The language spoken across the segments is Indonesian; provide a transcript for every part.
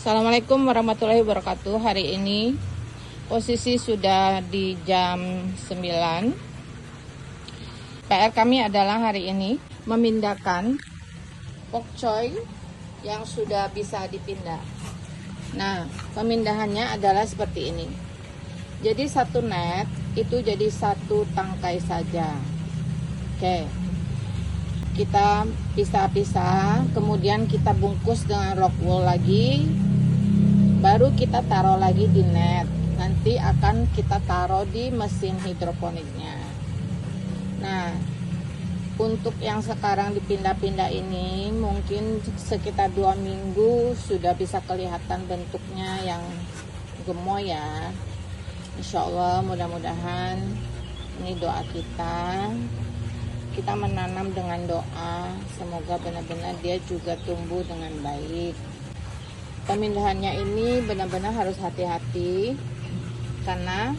Assalamualaikum warahmatullahi wabarakatuh. Hari ini posisi sudah di jam 9. PR kami adalah hari ini memindahkan pokcoy yang sudah bisa dipindah. Nah, pemindahannya adalah seperti ini. Jadi satu net itu jadi satu tangkai saja. Oke. Kita pisah-pisah, kemudian kita bungkus dengan rock wool lagi, baru kita taruh lagi di net. Nanti akan kita taruh di mesin hidroponiknya. Nah, untuk yang sekarang dipindah-pindah ini mungkin sekitar 2 minggu sudah bisa kelihatan bentuknya yang gemoy ya. Insya Allah, mudah-mudahan ini doa kita menanam dengan doa, semoga benar-benar dia juga tumbuh dengan baik. Pemindahannya ini benar-benar harus hati-hati, karena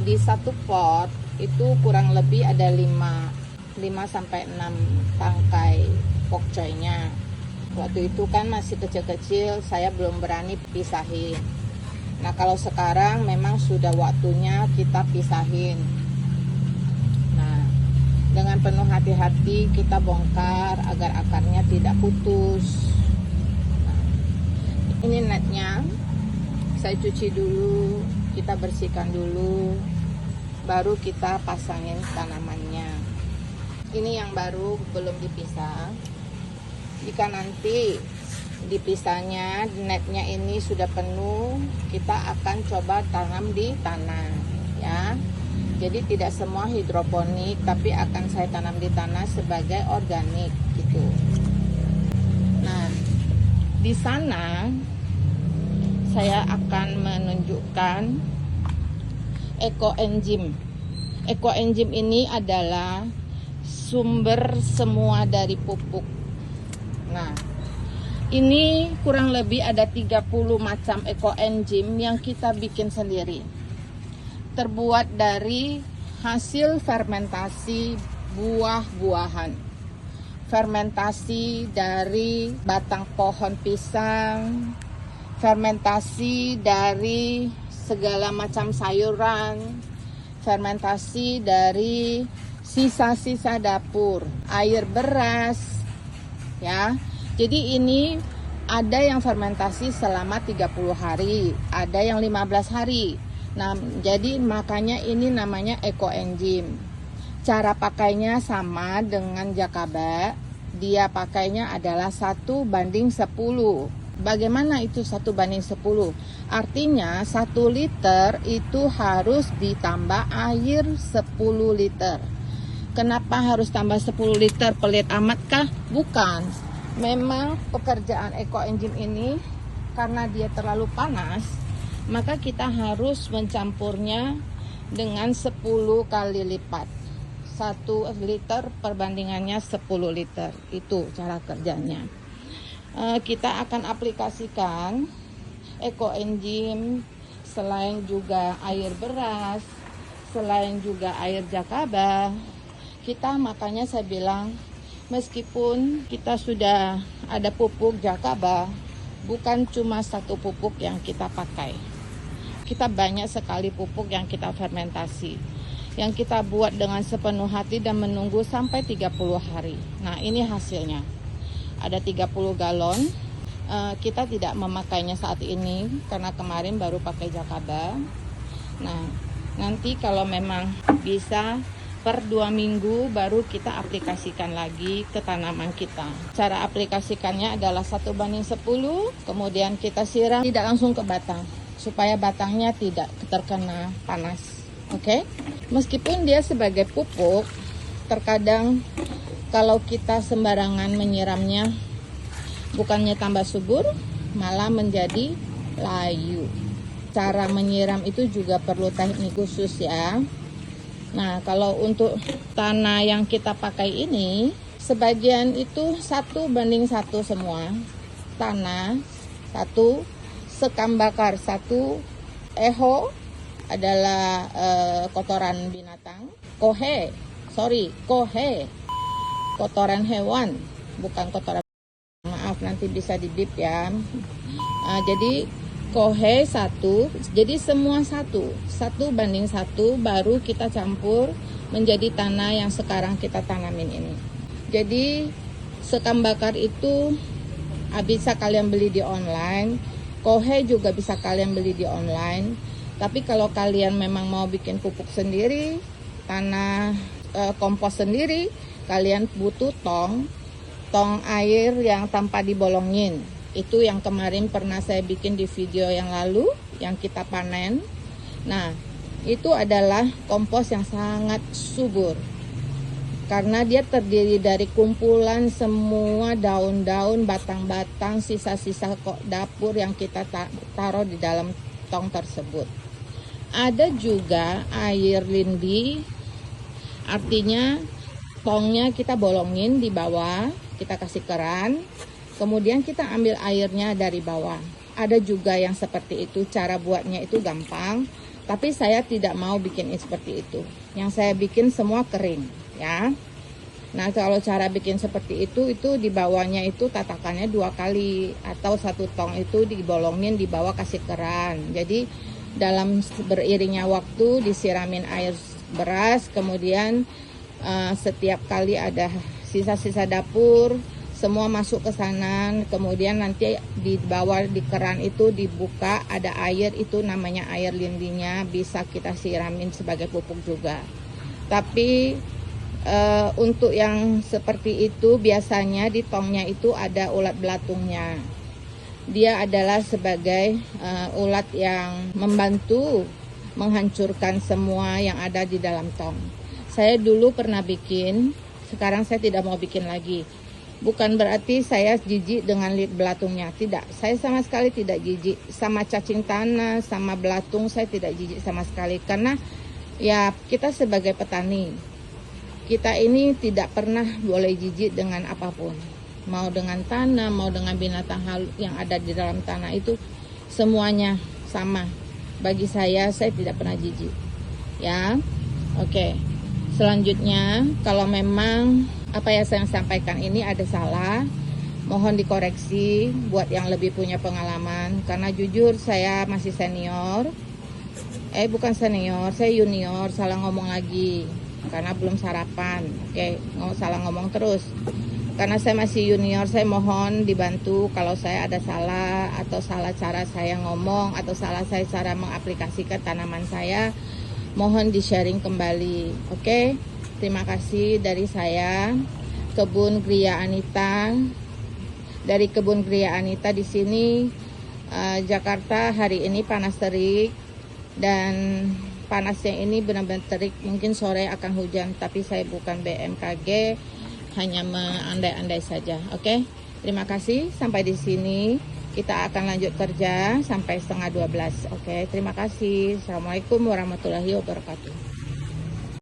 di satu pot itu kurang lebih ada 5 sampai 6 tangkai pokcoynya. Waktu itu kan masih kecil-kecil, saya belum berani pisahin. Nah, kalau sekarang memang sudah waktunya kita pisahin. Nah, dengan penuh hati-hati kita bongkar agar akarnya tidak putus. Nah, ini netnya saya cuci dulu, kita bersihkan dulu, baru kita pasangin tanamannya. Ini yang baru belum dipisah. Jika nanti dipisahnya netnya ini sudah penuh, kita akan coba tanam di tanah ya. Jadi tidak semua hidroponik, tapi akan saya tanam di tanah sebagai organik gitu. Nah, di sana saya akan menunjukkan ekoenzim. Ekoenzim ini adalah sumber semua dari pupuk. Nah, ini kurang lebih ada 30 macam ekoenzim yang kita bikin sendiri. Terbuat dari hasil fermentasi buah-buahan, fermentasi dari batang pohon pisang, fermentasi dari segala macam sayuran, fermentasi dari sisa-sisa dapur, air beras ya. Jadi ini ada yang fermentasi selama 30 hari, ada yang 15 hari. Nah, jadi makanya ini namanya ekoenzim. Cara pakainya sama dengan jakaba. Dia pakainya adalah 1:10. Bagaimana itu 1:10? Artinya 1 liter itu harus ditambah air 10 liter. Kenapa harus tambah 10 liter? Pelit amat kah? Bukan. Memang pekerjaan ekoenzim ini karena dia terlalu panas, maka kita harus mencampurnya dengan 10 kali lipat. 1 liter perbandingannya 10 liter. Itu cara kerjanya. Kita akan aplikasikan ekoenzim selain juga air beras, selain juga air jakaba. Kita makanya saya bilang, meskipun kita sudah ada pupuk jakaba, bukan cuma satu pupuk yang kita pakai. Kita banyak sekali pupuk yang kita fermentasi, yang kita buat dengan sepenuh hati dan menunggu sampai 30 hari. Nah, ini hasilnya. Ada 30 galon. Kita tidak memakainya saat ini karena kemarin baru pakai jakaba. Nah, nanti kalau memang bisa per 2 minggu baru kita aplikasikan lagi ke tanaman kita. Cara aplikasikannya adalah 1:10, kemudian kita siram tidak langsung ke batang, supaya batangnya tidak terkena panas. Oke? Meskipun dia sebagai pupuk, terkadang kalau kita sembarangan menyiramnya, bukannya tambah subur, malah menjadi layu. Cara menyiram itu juga perlu teknik khusus ya. Nah, kalau untuk tanah yang kita pakai ini, sebagian itu 1:1 semua. Tanah 1, sekam bakar 1, eho adalah kotoran binatang, kohe, kotoran hewan, bukan kotoran, maaf nanti bisa dibip ya. Jadi kohe 1, jadi semua 1 banding 1, baru kita campur menjadi tanah yang sekarang kita tanamin ini. Jadi sekam bakar itu bisa kalian beli di online, kohe juga bisa kalian beli di online. Tapi kalau kalian memang mau bikin pupuk sendiri, tanah kompos sendiri, kalian butuh tong air yang tanpa dibolongin. Itu yang kemarin pernah saya bikin di video yang lalu, yang kita panen. Nah, itu adalah kompos yang sangat subur. Karena dia terdiri dari kumpulan semua daun-daun, batang-batang, sisa-sisa dapur yang kita taruh di dalam tong tersebut. Ada juga air lindi, artinya tongnya kita bolongin di bawah, kita kasih keran. Kemudian kita ambil airnya dari bawah. Ada juga yang seperti itu, cara buatnya itu gampang. Tapi saya tidak mau bikin seperti itu. Yang saya bikin semua kering, ya. Nah, kalau cara bikin seperti itu di bawahnya itu tatakannya 2 kali. Atau 1 tong itu dibolongin di bawah, kasih keran. Jadi dalam beriringnya waktu disiramin air beras. Kemudian setiap kali ada sisa-sisa dapur, semua masuk ke sana. Kemudian nanti di bawah di keran itu dibuka, ada air, itu namanya air lindinya, bisa kita siramin sebagai pupuk juga. Tapi untuk yang seperti itu biasanya di tongnya itu ada ulat belatungnya. Dia adalah sebagai ulat yang membantu menghancurkan semua yang ada di dalam tong. Saya dulu pernah bikin, sekarang saya tidak mau bikin lagi. Bukan berarti saya jijik dengan belatungnya, tidak. Saya sama sekali tidak jijik sama cacing tanah, sama belatung, saya tidak jijik sama sekali. Karena ya kita sebagai petani, kita ini tidak pernah boleh jijik dengan apapun. Mau dengan tanah, mau dengan binatang halus yang ada di dalam tanah, itu semuanya sama. Bagi saya tidak pernah jijik. Ya, oke. Selanjutnya, kalau memang apa yang saya sampaikan ini ada salah, mohon dikoreksi buat yang lebih punya pengalaman. Karena jujur saya masih senior, bukan senior, saya junior, salah ngomong lagi karena belum sarapan. Oke, salah ngomong terus. Karena saya masih junior, saya mohon dibantu kalau saya ada salah, atau salah cara saya ngomong, atau salah saya cara mengaplikasikan tanaman saya, mohon di-sharing kembali. Oke? Terima kasih dari saya, Kebun Gria Anita. Dari Kebun Gria Anita di sini, Jakarta hari ini panas terik, dan panasnya ini benar-benar terik. Mungkin sore akan hujan, tapi saya bukan BMKG, hanya mengandai-andai saja. Oke? Terima kasih. Sampai di sini. Kita akan lanjut kerja sampai 11:30. Oke? Terima kasih. Assalamualaikum warahmatullahi wabarakatuh.